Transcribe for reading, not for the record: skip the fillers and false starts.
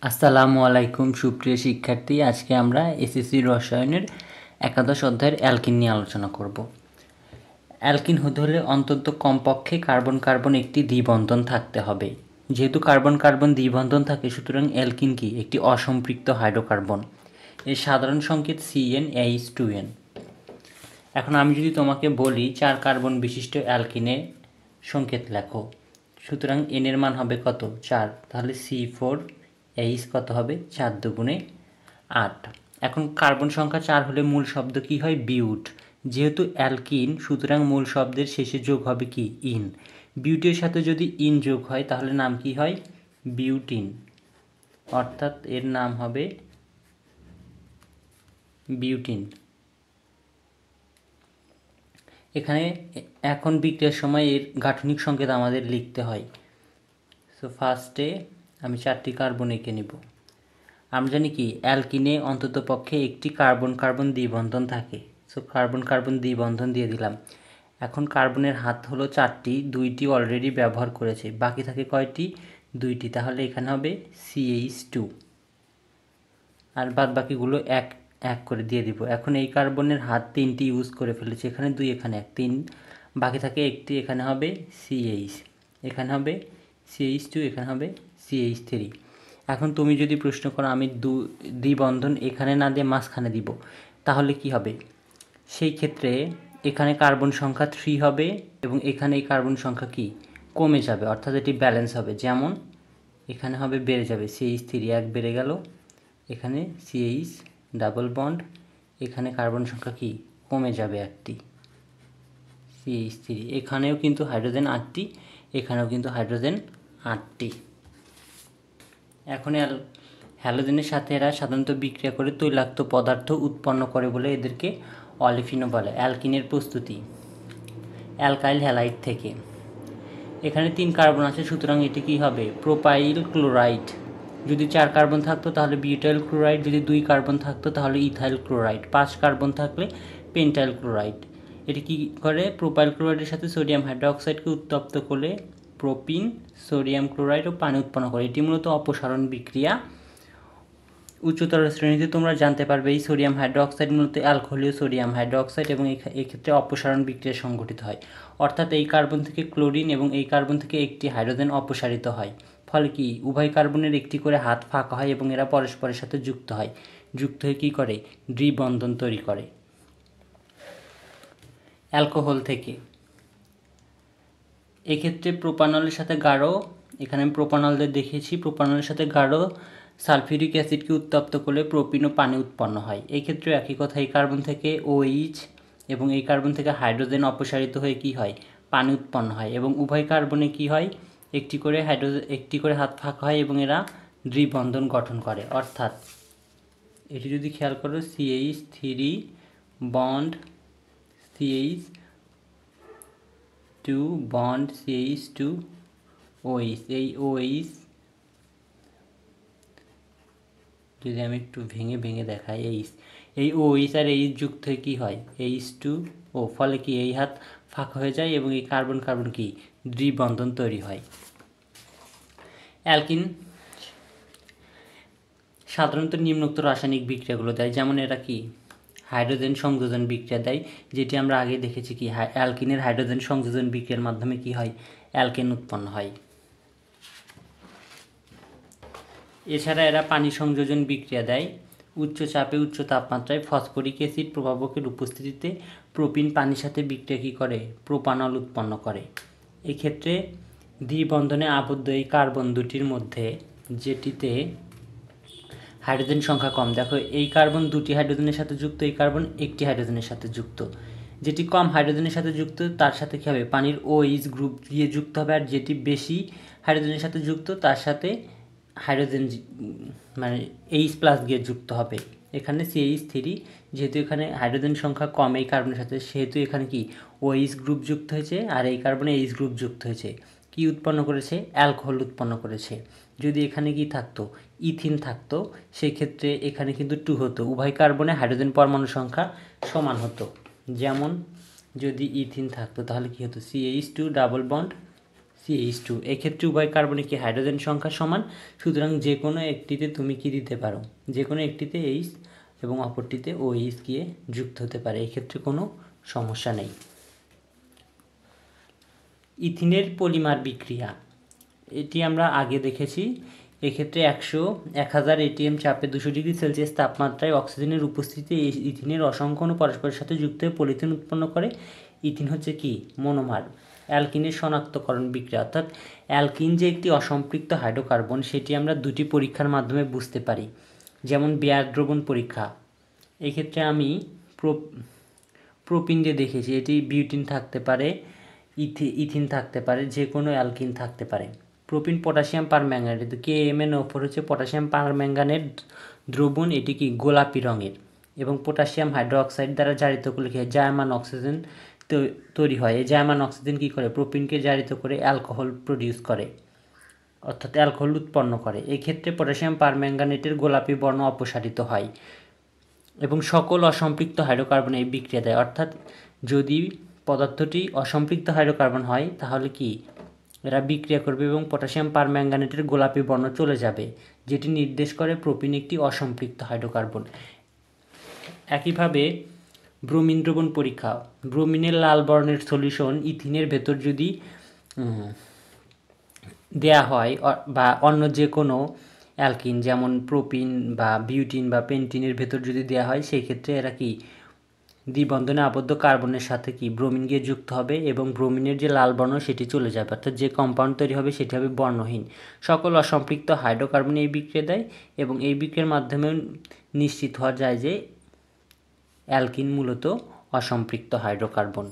আসসালামু আলাইকুম সুপ্রিয় শিক্ষার্থী। আজকে আমরা এসএসসি রসায়নের একাদশ অধ্যায়ের অ্যালকিন নিয়ে আলোচনা করব। অ্যালকিন হতে হলে অন্তত কমপক্ষে কার্বন কার্বন একটি দ্বিবন্ধন থাকতে হবে। যেহেতু কার্বন কার্বন দ্বিবন্ধন থাকে, সুতরাং অ্যালকিন কি একটি অসম্পৃক্ত হাইড্রোকার্বন। এর সাধারণ সংকেত CnH2n। এখন আমি যদি তোমাকে বলি 4 কার্বন বিশিষ্ট অ্যালকিনের সংকেত লেখো, সুতরাং n এর মান হবে কত? 4। তাহলে C4H কত হবে? 4 দুগুণে 8। এখন কার্বন সংখ্যা 4 হলে মূল শব্দ কি হয়? বিউট। যেহেতু অ্যালকিন, সুতরাং মূল শব্দের শেষে যোগ হবে কি? ইন। বিউটের সাথে যদি ইন যোগ হয় তাহলে নাম কি হয়? বিউটিন। অর্থাৎ এর নাম হবে বিউটিন। এখানে এখন বিক্রিয়ার সময় এর গাঠনিক সংকেত আমাদের লিখতে হয়। সো ফার্স্টে আমি 4টি কার্বন এঁকে নিব। আমরা জানি কি অ্যালকিনে অন্তত পক্ষে একটি কার্বন কার্বন দ্বিবন্ধন থাকে। সো কার্বন কার্বন দ্বিবন্ধন দিয়ে দিলাম। এখন কার্বনের হাত হলো 4টি, 2টি অলরেডি ব্যবহার করেছে, বাকি থাকে কয়টি? 2টি। তাহলে এখানে হবে CH2, আর বাদ বাকিগুলো এক এক করে দিয়ে দিব। এখন এই কার্বনের হাত 3টি ইউজ করে ফেলেছে, এখানে 2 এখানে 1, 3, বাকি থাকে একটি, এখানে হবে CH, এখানে হবে CH2, এখানে হবে CH3। এখন তুমি যদি প্রশ্ন করো আমি দ্বিবন্ধন এখানে না দিয়ে মাঝখানে দিব, তাহলে কি হবে? সেই ক্ষেত্রে এখানে কার্বন সংখ্যা 3 হবে এবং এখানে এই কার্বন সংখ্যা কি কমে যাবে, অর্থাৎ এটি ব্যালেন্স হবে। যেমন এখানে হবে বেড়ে যাবে, CH3 1 বেড়ে গেল, এখানে CH ডাবল বন্ড, এখানে কার্বন সংখ্যা কি কমে যাবে একটি, CH3। এখানেও কিন্তু হাইড্রোজেন 8টি, এখানেও কিন্তু হাইড্রোজেন 8টি। এখন হ্যালোজেনের সাথে এরা সাধারণত বিক্রিয়া করে তৈলাক্ত পদার্থ উৎপন্ন করে বলে এদেরকে অলিফিনও বলে। অ্যালকিনের প্রস্তুতি অ্যালকাইল হ্যালাইড থেকে। এখানে 3 কার্বন আছে, সুতরাং এটি কি হবে? Propyl chloride. যদি 4 কার্বন থাকতো তাহলে বিউটাইল ক্লোরাইড, যদি 2 কার্বন থাকতো তাহলে ইথাইল ক্লোরাইড, 5 কার্বন থাকলে পেন্টাইল ক্লোরাইড। এটি কি করে? প্রোপাইল ক্লোরাইডের সাথে সোডিয়াম হাইড্রোক্সাইডকে উত্তপ্ত করে প্রোপিন, সোডিয়াম ক্লোরাইড ও পানি উৎপন্ন করে। এটি মূলত অপসারণ বিক্রিয়া। উচ্চতর শ্রেণীতে তোমরা জানতে পারবে এই সোডিয়াম হাইড্রোক্সাইড মূলত অ্যালকোহলীয় সোডিয়াম হাইড্রোক্সাইড এবং এক্ষেত্রে অপসারণ বিক্রিয়া সংঘটিত হয়। অর্থাৎ এই কার্বন থেকে ক্লোরিন এবং এই কার্বন থেকে একটি হাইড্রোজেন অপসারিত হয়। ফলে কি উভয় কার্বনের একটি করে হাত ফাঁকা হয় এবং এরা পরস্পরের সাথে যুক্ত হয়। যুক্ত হয়ে কী করে? দ্বিবন্ধন তৈরি করে। অ্যালকোহল থেকে এক্ষেত্রে প্রোপানলের সাথে গাঢ়, এখানে আমি প্রোপানলদের দেখিয়েছি, প্রোপানলের সাথে গাঢ় সালফিউরিক অ্যাসিডকে উত্তপ্ত করলে প্রোপিন ও পানি উৎপন্ন হয়। এই ক্ষেত্রে একই কথা, এই কার্বন থেকে OH এবং এই কার্বন থেকে হাইড্রোজেন অপসারিত হয়ে কি হয়? পানি উৎপন্ন হয় এবং উভয় কার্বনে কি হয়? একটি করে হাত ফাঁকা হয় এবং এরা দ্বিবন্ধন গঠন করে। অর্থাৎ এটি যদি খেয়াল করো CH3 bond CH2 bond CH2 OH, এই OH যদি আমি একটু ভেঙে ভেঙে দেখাই, এই OH আর H যুক্ত হয়ে কী হয়? H2O। ফলে কি এই হাত ফাঁকা হয়ে যায় এবং এই কার্বন কার্বন কি দ্বিবন্ধন তৈরি হয়। অ্যালকিন সাধারণত নিম্নোক্ত রাসায়নিক বিক্রিয়াগুলো দেয়, যেমন এরা কি হাইড্রোজেন সংযোজন বিক্রিয়া দেয়, যেটি আমরা আগে দেখেছি কি অ্যালকিনের হাইড্রোজেন সংযোজন বিক্রিয়ার মাধ্যমে কি হয়? অ্যালকেন উৎপন্ন হয়। এছাড়া এরা পানি সংযোজন বিক্রিয়া দেয়। উচ্চ চাপে উচ্চ তাপমাত্রায় ফসফরিক অ্যাসিড প্রভাবকের উপস্থিতিতে প্রোপিন পানির সাথে বিক্রিয়া কী করে? প্রোপানল উৎপন্ন করে। এক্ষেত্রে দ্বিবন্ধনে আবদ্ধ এই কার্বন দুটির মধ্যে যেটিতে হাইড্রোজেন সংখ্যা কম, দেখো এই কার্বন 2টি হাইড্রোজেনের সাথে যুক্ত, এই কার্বন 1টি হাইড্রোজেনের সাথে যুক্ত। যেটি কম হাইড্রোজেনের সাথে যুক্ত তার সাথে কী হবে? পানির OH গ্রুপ দিয়ে যুক্ত হবে, আর যেটি বেশি হাইড্রোজেনের সাথে যুক্ত তার সাথে হাইড্রোজেন মানে H+ গিয়ে যুক্ত হবে। এখানে CH3, যেহেতু এখানে হাইড্রোজেন সংখ্যা কম এই কার্বনের সাথে, সেহেতু এখানে কি OH গ্রুপ যুক্ত হয়েছে আর এই কার্বনে H গ্রুপ যুক্ত হয়েছে। কি উৎপন্ন করেছে? অ্যালকোহল উৎপন্ন করেছে। যদি এখানে কি থাকতো? ইথিন থাকতো, সেই ক্ষেত্রে এখানে কিন্তু 2 হতো, উভয় কার্বনে হাইড্রোজেন পরমাণু সংখ্যা সমান হতো। যেমন যদি ইথিন থাকতো তাহলে কি হতো? CH2 double bond CH2। এক্ষেত্রে উভয় কার্বনে কি হাইড্রোজেন সংখ্যা সমান, সুতরাং যে কোনো একটিতে তুমি কি দিতে পারো, যে কোনো একটিতে H এবং অপরটিতে OH গিয়ে যুক্ত হতে পারে, এক্ষেত্রে কোনো সমস্যা নেই। ইথিনের পলিমার বিক্রিয়া, এটি আমরা আগে দেখেছি। এক্ষেত্রে 1000 ATM চাপে 200 ডিগ্রি সেলসিয়াস তাপমাত্রায় অক্সিজেনের উপস্থিতিতে এই ইথিনের অসংখ্য অণু পরস্পরের সাথে যুক্ত হয়ে পলিথিন উৎপন্ন করে। ইথিন হচ্ছে কি মনোমার। অ্যালকিনের শনাক্তকরণ বিক্রিয়া, অর্থাৎ অ্যালকিন যে একটি অসম্পৃক্ত হাইড্রোকার্বন সেটি আমরা দুটি পরীক্ষার মাধ্যমে বুঝতে পারি, যেমন বেয়ার দ্রবণ পরীক্ষা। এক্ষেত্রে আমি প্রোপিন দিয়ে দেখেছি, এটি বিউটিন থাকতে পারে, ইথিন থাকতে পারে, যে কোনো অ্যালকিন থাকতে পারে। প্রোপিন পটাশিয়াম পারম্যাঙ্গানেট, KMnO4 হচ্ছে পটাশিয়াম পারম্যাঙ্গানেট দ্রবণ, এটি কি গোলাপি রঙের, এবং পটাশিয়াম হাইড্রোক্সাইড দ্বারা জারিত করলে কি জায়মান অক্সিজেন তৈরি হয়। এই জায়মান অক্সিজেন কী করে, প্রোপিনকে জারিত করে অ্যালকোহল প্রডিউস করে, অর্থাৎ অ্যালকোহল উৎপন্ন করে। এক্ষেত্রে পটাশিয়াম পারম্যাঙ্গানেটের গোলাপি বর্ণ অপসারিত হয় এবং সকল অসম্পৃক্ত হাইড্রোকার্বন এই বিক্রিয়া দেয়। অর্থাৎ যদি পদার্থটি অসম্পৃক্ত হাইড্রোকার্বন হয় তাহলে কি এরা বিক্রিয়া করবে এবং পটাশিয়াম পারম্যাঙ্গানেটের গোলাপি বর্ণ চলে যাবে, যেটি নির্দেশ করে প্রোপিন একটি অসম্পৃক্ত হাইড্রোকার্বন। একইভাবে ব্রোমিন দ্রবণ পরীক্ষা, ব্রোমিনের লাল বর্ণের সলিউশন ইথিনের ভেতর যদি দেয়া হয় বা অন্য যে কোনো অ্যালকিন যেমন প্রোপিন বা বিউটিন বা পেন্টিনের ভেতর যদি দেওয়া হয়, সেই ক্ষেত্রে এরা কি দ্বিবন্ধনে আবদ্ধ কার্বনের সাথে কি ব্রোমিন গিয়ে যুক্ত হবে এবং ব্রোমিনের যে লাল বর্ণ সেটি চলে যাবে, অর্থাৎ যে কম্পাউন্ড তৈরি হবে সেটি হবে বর্ণহীন। সকল অসম্পৃক্ত হাইড্রোকার্বন এই বিক্রিয়া দেয় এবং এই বিক্রিয়ার মাধ্যমে নিশ্চিত হওয়া যায় যে অ্যালকিন মূলত অসম্পৃক্ত হাইড্রোকার্বন।